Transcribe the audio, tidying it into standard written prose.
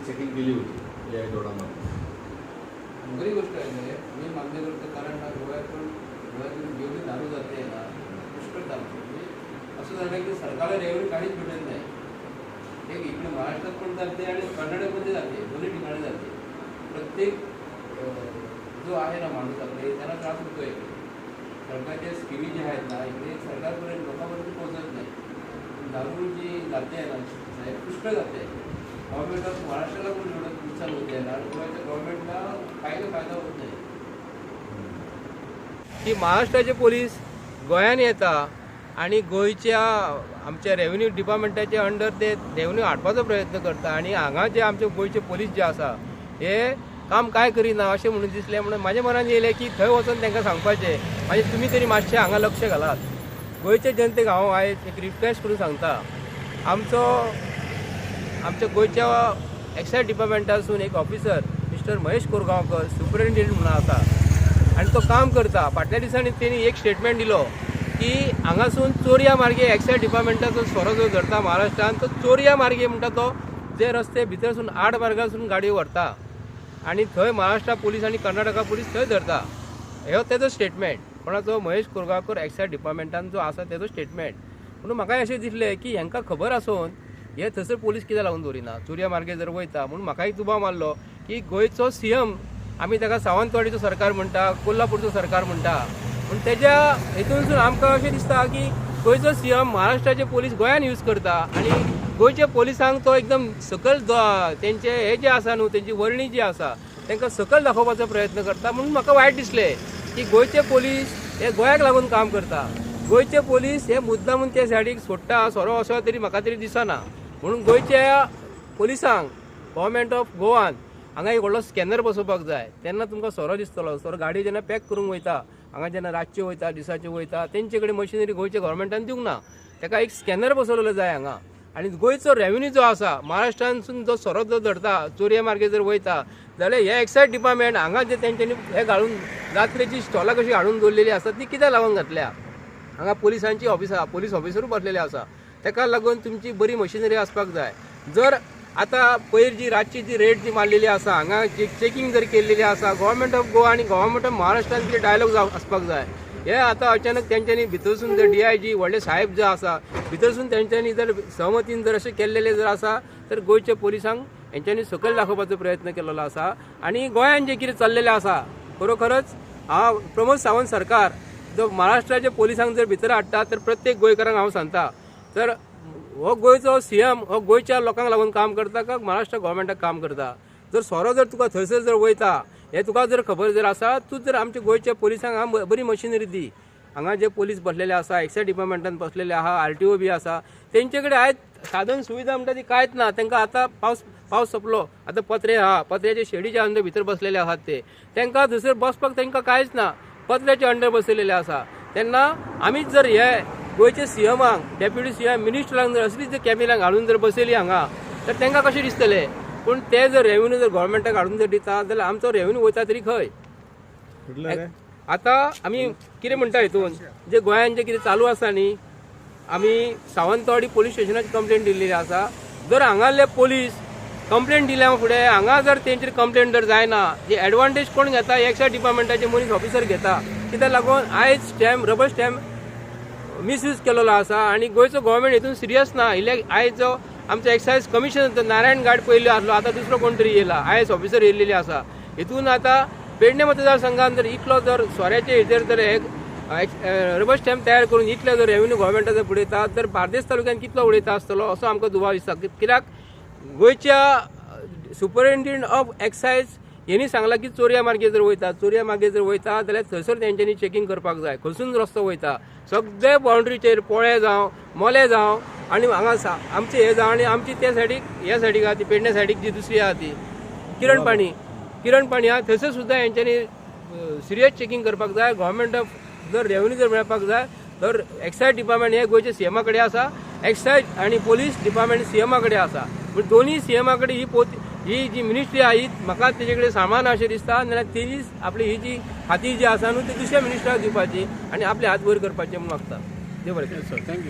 Checking केली होती या आठवड्यामध्ये. खरी गोष्ट आहे मी मान्य करतो, कारण गोव्यातून जेवढी दारू जाते ना पुष्कळ दारू म्हणजे असं झालं की सरकारला रेव्हेन्यू काहीच भेटत नाही. एक इकडे महाराष्ट्रात पण जाते आणि कर्नाटकमध्ये जाते, दोन्ही ठिकाणी जाते. प्रत्येक जो आहे ना माणूस आपले त्यांना त्रास होतो आहे. सरकारच्या स्कीमी ज्या आहेत ना इकडे सरकारपर्यंत लोकांपर्यंत पोहोचत नाही. दारू जी जाते आहे ना साहेब पुष्कळ जाते आहे. गव्हर्नमेंट ऑफ महाराष्ट्राला पण एवढं नुकसान होते आहे आणि गोव्याच्या गव्हर्नमेंटला काही फायदा होत नाही. की महाराष्ट्राचे पोलीस गोंयान येता आणि गोयच्या आमच्या रेव्हेन्यू डिपार्टमेंटाच्या अंडर ते रेव्हेन्यू हाडपाचो प्रयत्न करता आणि हांगा जे आमचे गोयचे पोलीस जे आसा हे काम काय करिना अशें म्हणून दिसलें. म्हणून म्हाज्या मनान येयलें की थंय वचून तांकां सांगपाचें म्हणजे तुमी तरी मातशें हांगा लक्ष घालात. गोंयचे जनतेक हांव आयज एक रिक्वेस्ट करून सांगता, आमच्या गोंयच्या एक्सायज डिपार्टमेंटासून एक officer mister Mahesh Korgaonkar superintendent म्हणून आसा आणि तो काम करता. फाटल्या दिसांनी तेणी एक स्टेटमेंट दिलो की हांगासून चोरया मार्गे एक्सायज डिपार्टमेंटाचो सोरो जो धरता महाराष्ट्रान तो चोरया मार्गे म्हणटा तो जे रस्ते भितरसून 8 मार्गासून गाडयो व्हरता आणि थंय महाराष्ट्र पुलीस आणि कर्नाटका पुलीस थंय धरता. हो तेजो स्टेटमेंट कोणाचो महेश कोरगांवकर एक्सायज डिपार्टमेंटान जो आसा तेजो स्टेटमेंट. म्हणून म्हाका अशें दिसलें की हांकां खबर आसून हे थंयसर पुलीस कित्याक लागून दवरिना, चोरया मार्गे जर वयता. म्हणून म्हाका एक दुबाव मारलो की गोंयचो सीएम आमी ताका सावंतवाडीचो सरकार म्हणटा, कोल्हापूरचो सरकार म्हणटा, पूण तेज्या हेतूनसून आमकां अशें दिसता की गोंयचो सीएम महाराष्ट्राचे पोलीस गोंयान यूज करता आणि गोंयच्या पोलिसांक तो एकदम सकल तेंचे हे जे आसा न्हू तेंची वर्णी जी आसा तांकां सकल दाखोवपाचो प्रयत्न करता. म्हणून म्हाका वायट दिसलें की गोंयचे पोलीस हे गोंयाक लागून काम करता. गोंयचे पोलीस हे मुद्दामून ते सायडीक सोडटा सोरो असो तरी म्हाका तरी दिसना. म्हणून गोंयच्या पोलिसांक गव्हर्मेंट ऑफ गोवान हांगा एक व्हडलो स्कॅनर बसोवपाक जाय. तेन्ना तुमकां सोरो दिसतलो. सोरो गाडी जेन्ना पॅक करूंक वयता हांगा जेन्ना रातचे वयता दिसाचे वयता तेंचे कडेन मशिनरी गोंयच्या गव्हर्मेंटान दिवंक ना. ताका एक स्कॅनर बसवलेलो जाय हांगा. आणि गोंयचो रेव्हेन्यू जो आसा महाराष्ट्रानसून जो सोरो जो धरता चोरये मार्गे जर वयता जाल्यार हे एक्सायज डिपार्टमेंट हांगा जे तेंच्यांनी हे घालून जात्रेची स्टॉलां कशी हाडून दवरलेली आसा ती कित्याक लावून घातल्या. हांगा पुलिसांची ऑफिसां पुलीस ऑफिसरूय बसलेले आसा. ताका लागून तुमची बरी मशिनरी आसपाक जाय. जर आतां पयर जी रातची जी रेड जी मारलेली आसा हांगा चेकिंग जर केल्लेली आसा गव्हर्मेंट ऑफ गोवा आणि गव्हर्मेंट ऑफ महाराष्ट्रान कितें डायलॉग आसपाक जाय. हे आतां अचानक तेंच्यांनी भितरसून जर DIG व्हडले साहेब जे आसा भितरसून तेंच्यांनी जर सहमतीन जर अशें केल्लेले जर आसा तर गोंयच्या पोलिसांक हेंच्यांनी सकयल दाखोवपाचो प्रयत्न केलेलो आसा. आणि गोंयान जे कितें चल्लेलें आसा खरोखरच हांव प्रमोद सावंत सरकार जो महाराष्ट्राच्या पोलिसांक जर भितर हाडटा तर प्रत्येक गोंयकारांक हांव सांगता तर हो गोंयचो सीएम हो गोंयच्या लोकांक लागून काम करता का महाराष्ट्र गव्हर्मेंटाक काम करता. जर सोरो जर तुका थंयसर जर वयता हे तुका जर खबर जर आसा तूं जर आमच्या गोंयच्या पोलिसांक हांगा बरी मशिनरी दी. हांगा जे पोलीस बसलेले आसा एक्सायज डिपार्टमेंटान बसलेले आहा RTO बी आसा तेंचे कडेन आयज साधन सुविधा म्हणटा ती कांयच ना. तांकां आतां पावस सोंपलो आतां पत्रे आहा पत्र्याचे शेडीच्या अंडर भितर बसलेले आहात ते तांकां थंयसर बसपाक तांकां कांयच ना. पत्र्याच्या अंडर बसलेले आसा तेन्ना आमीच जर हे गोंयचे सीएमांक डेप्युटी सीएम मिनिस्टरांक जर असलीच जर कॅबिनाक हाडून जर बसयली हांगा तर तांकां कशें दिसतलें. पूण ते जर रेव्हेन्यू जर गव्हर्मेंटाक हाडून जर दिता जाल्यार आमचो रेव्हेन्यू वयता तरी खंय. आतां आमी कितें म्हणटा हितून जे गोंयान जे कितें चालू आसा न्ही आमी सावंतवाडी पोलीस स्टेशनाची कंप्लेंट दिल्ली आसा. जर हांगाले पोलीस कंप्लेंट दिल्या फुडें हांगा जर तेंचेर कंप्लेंट जर जायना जी एडवांटेज कोण घेता एक्सायज डिपार्टमेंटाचे मनीस ऑफिसर घेता. कित्याक लागून आयज स्टॅम्प रबर स्टॅम्प मिसयूज केलेलो आसा आणि गोंयचो गव्हर्मेंट हितून सिरियस ना. आयज जो आमचो एक्सायज कमिशनर नारायण गाड पयलो आसलो आतां दुसरो कोण तरी येयला IAS ऑफिसर येयलेली आसा. हितून आतां पेडणे मतदारसंघात जर इतलो जर सोऱ्याचे हेजेर जर एक रबर स्टॅम्प तयार करून इतले जर रेव्हेन्यू गव्हर्मेंटाचो उडयता तर बार्देस तालुक्यान कितलो उडयता आसतलो असो आमकां दुबाव दिसता. कित्याक गोंयच्या सुपरिटेंडंट ऑफ एक्सायज हेणी सांगलां की चोरया मार्गे जर वयता जाल्यार थंयसर तेंच्यांनी चेकिंग करपाक जाय. खंयसून रस्तो वयता सगळे बाउंड्रीचेर पोळे जावं मोले जावं आणि हांगा आमचे हे जावं आणि आमची त्या सायडीक ह्या सायडीक आहा ती पेडणे सायडीक जी दुसरी आहा ती किरण पाणी आहा थंयसर सुद्दां हेंच्यांनी सिरियस चेकिंग करपाक जाय. गव्हर्मेंट ऑफ जर रेव्हेन्यू जर मेळपाक जाय तर एक्सायज डिपार्टमेंट हे गोंयच्या सीएमा कडेन आसा. एक्सायज आणि पोलीस डिपार्टमेंट सीएमा कडेन आसा. पूण दोन्ही सीएमा कडेन ही जी मिनिस्ट्री आहा ही म्हाका तेजे कडेन सामान अशें दिसता नाल्यार तेजीच आपली ही जी हाती जी आसा न्हू ती दुसऱ्या मिनिस्टराक दिवपाची आणि आपले हात वयर करपाचे म्हूण मागता. देव बरें. Sir thank you.